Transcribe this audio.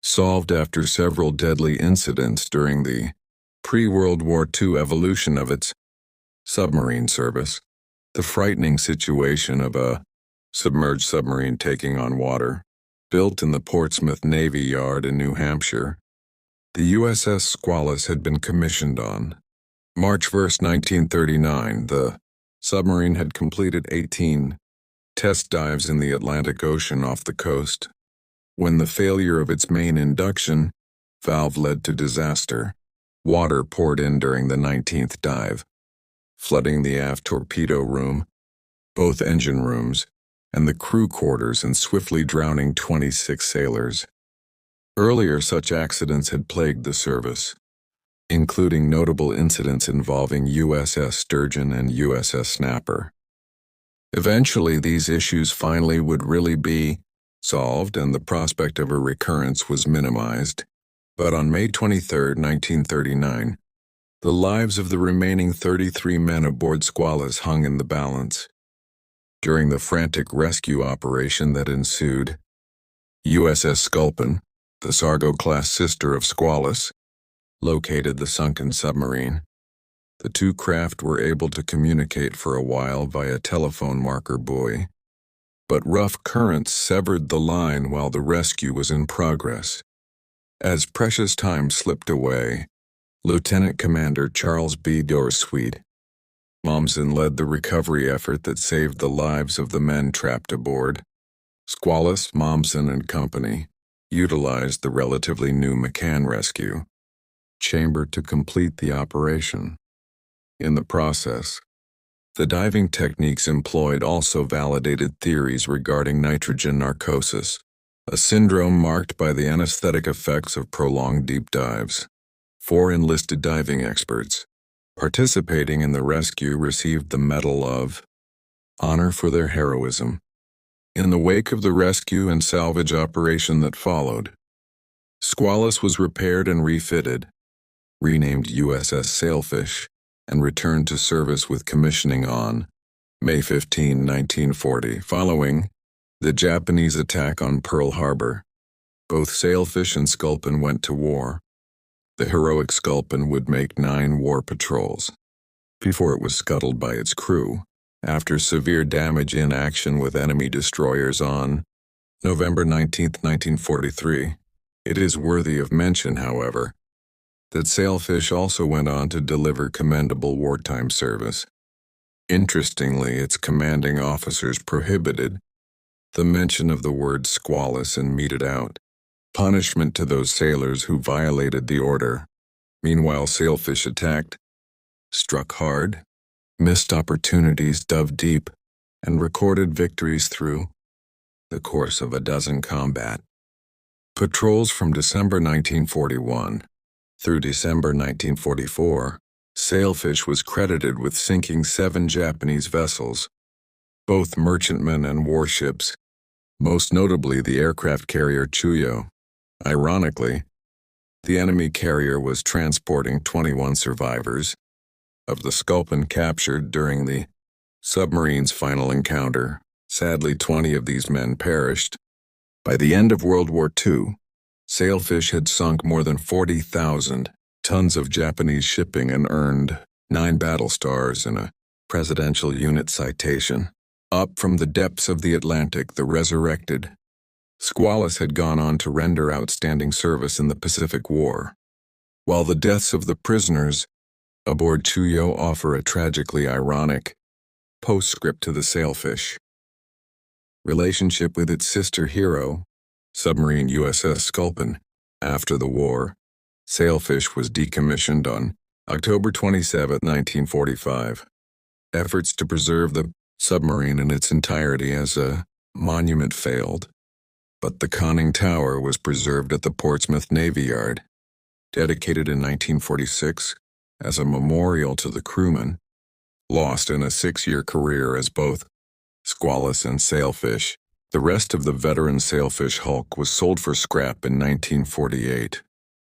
solved after several deadly incidents during the pre-World War II evolution of its submarine service. The frightening situation of a submerged submarine taking on water. Built in the Portsmouth Navy Yard in New Hampshire, the USS Squalus had been commissioned on March 1, 1939. The submarine had completed 18 test dives in the Atlantic Ocean off the coast, when the failure of its main induction valve led to disaster. Water poured in during the 19th dive, flooding the aft torpedo room, both engine rooms, and the crew quarters, and swiftly drowning 26 sailors. Earlier such accidents had plagued the service, including notable incidents involving USS Sturgeon and USS Snapper. Eventually, these issues finally would really be solved, and the prospect of a recurrence was minimized. But on May 23, 1939, the lives of the remaining 33 men aboard Squalus hung in the balance. During the frantic rescue operation that ensued, USS Sculpin, the Sargo-class sister of Squalus, located the sunken submarine. The two craft were able to communicate for a while via telephone marker buoy, but rough currents severed the line while the rescue was in progress. As precious time slipped away, Lieutenant Commander Charles B. Dorsweet Mommsen led the recovery effort that saved the lives of the men trapped aboard. Squalus, Mommsen and Company utilized the relatively new McCann rescue chamber to complete the operation. In the process, the diving techniques employed also validated theories regarding nitrogen narcosis, a syndrome marked by the anesthetic effects of prolonged deep dives. 4 enlisted diving experts participating in the rescue received the Medal of Honor for their heroism. In the wake of the rescue and salvage operation that followed, Squalus was repaired and refitted, renamed USS Sailfish, and returned to service with commissioning on May 15, 1940, following the Japanese attack on Pearl Harbor. Both Sailfish and Sculpin went to war. The heroic Sculpin would make 9 war patrols before it was scuttled by its crew after severe damage in action with enemy destroyers on November 19, 1943. It is worthy of mention, however, that Sailfish also went on to deliver commendable wartime service. Interestingly, its commanding officers prohibited the mention of the word Squalus and meted out punishment to those sailors who violated the order. Meanwhile, Sailfish attacked, struck hard, missed opportunities, dove deep, and recorded victories through the course of a dozen combat patrols from December 1941 through December 1944. Sailfish was credited with sinking 7 Japanese vessels, both merchantmen and warships, most notably the aircraft carrier Chuyo. Ironically, the enemy carrier was transporting 21 survivors of the Sculpin captured during the submarine's final encounter. Sadly, 20 of these men perished. By the end of World War II, Sailfish had sunk more than 40,000 tons of Japanese shipping and earned 9 battle stars and a Presidential Unit Citation. Up from the depths of the Atlantic, the resurrected Squalus had gone on to render outstanding service in the Pacific War, while the deaths of the prisoners aboard Chuyo offer a tragically ironic postscript to the Sailfish relationship with its sister hero, submarine USS Sculpin. After the war, Sailfish was decommissioned on October 27, 1945. Efforts to preserve the submarine in its entirety as a monument failed, but the conning tower was preserved at the Portsmouth Navy Yard, dedicated in 1946 as a memorial to the crewmen lost in a 6-year career as both Squalus and Sailfish. The rest of the veteran Sailfish hulk was sold for scrap in 1948.